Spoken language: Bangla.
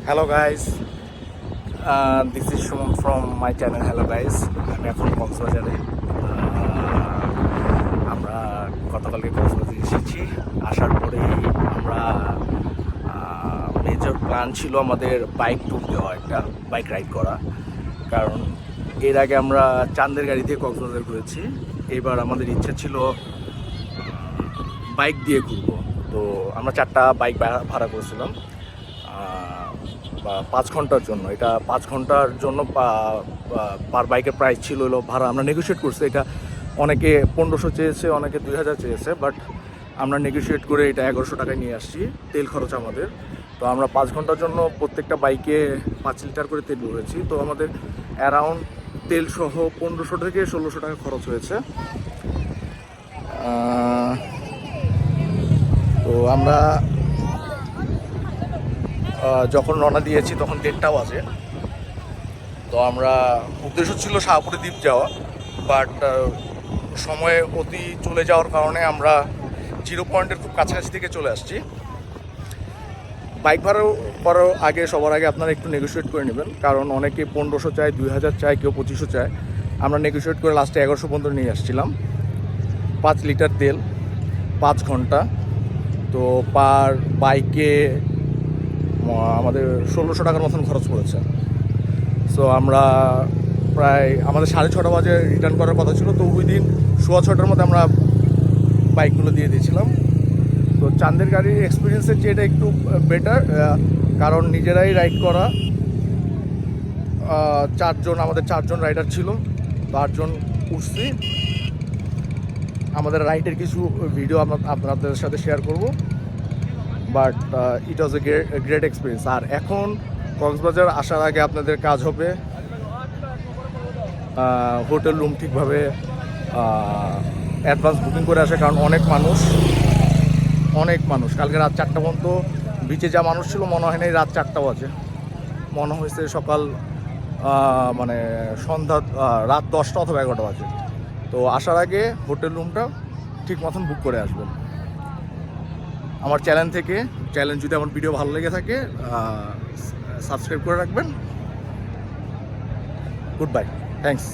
Hello guys, this is Shuman from my channel. Hello guys, আমি এখন কক্সবাজারে আমরা গতকালকে কক্সবাজারে এসেছি। আসার পরেই আমরা মেজর প্ল্যান ছিল আমাদের বাইক ট্যুর দেওয়া, একটা বাইক রাইড করা। কারণ এর আগে আমরা চাঁদের গাড়ি দিয়ে কক্সবাজার ঘুরেছি, এবার আমাদের ইচ্ছা ছিল বাইক দিয়ে ঘুরবো। তো আমরা 4টা বাইক ভাড়া করেছিলাম 5 ঘন্টার জন্য। এটা 5 ঘন্টার জন্য পার বাইকের প্রাইস ছিল হলো ভাড়া আমরা নেগোশিয়েট করছি। এটা অনেকে 1500 চেয়েছে, অনেকে 2000 চেয়েছে, বাট আমরা নেগোশিয়েট করে এটা 1100 টাকায় নিয়ে আসছি, তেল খরচ আমাদের। তো আমরা 5 ঘন্টার জন্য প্রত্যেকটা বাইকে 5 লিটার করে তেল ভরেছি। তো আমাদের অ্যারাউন্ড তেল সহ 1500 থেকে 1600 টাকা খরচ হয়েছে। তো আমরা যখন রওনা দিয়েছি তখন 1:30 বাজে। তো আমরা উদ্দেশ্য ছিল শাহপুরে দ্বীপ যাওয়া, বাট সময় অতি চলে যাওয়ার কারণে আমরা জিরো পয়েন্টের খুব কাছাকাছি থেকে চলে আসছি। বাইক ভাড়া করার আগে সবার আগে আপনারা একটু নেগোশিয়েট করে নেবেন, কারণ অনেকে 1500 চায়, 2000 চায়, কেউ 2500 চায়। আমরা নেগোশিয়েট করে লাস্টে 1100 পর্যন্ত নিয়ে আসছিলাম। 5 লিটার তেল, 5 ঘন্টা। তো পার বাইকে আমাদের 1600 টাকার মতন খরচ পড়েছে। সো আমরা প্রায় আমাদের 6:30 বাজে রিটার্ন করার কথা ছিল। তো ওই দিন 6:15টার মধ্যে আমরা বাইকগুলো দিয়ে দিয়েছিলাম। তো চাঁদের গাড়ির এক্সপিরিয়েন্সের চেয়ে এটা একটু বেটার, কারণ নিজেরাই রাইড করা। আমাদের 4 জন রাইডার ছিল, 8 জন উঠছি। আমাদের রাইডের কিছু ভিডিও আপনাদের সাথে শেয়ার করব, but it was a great experience. আর এখন কক্সবাজার আসার আগে আপনাদের কাজ হবে হোটেল রুম ঠিকভাবে অ্যাডভান্স বুকিং করে আসে, কারণ অনেক মানুষ কালকে রাত 4টা পর্যন্ত বিচে যা মানুষ ছিল মনে হয় না রাত 4টা বাজে, মনে হয়েছে সকাল মানে সন্ধ্যা রাত 10টা অথবা 11টা বাজে। তো আসার আগে হোটেল রুমটা ঠিক মতন বুক করে আসবেন। আমার চ্যানেল যদি আমার ভিডিও ভালো লেগে থাকে সাবস্ক্রাইব করে রাখবেন। Good bye, thanks.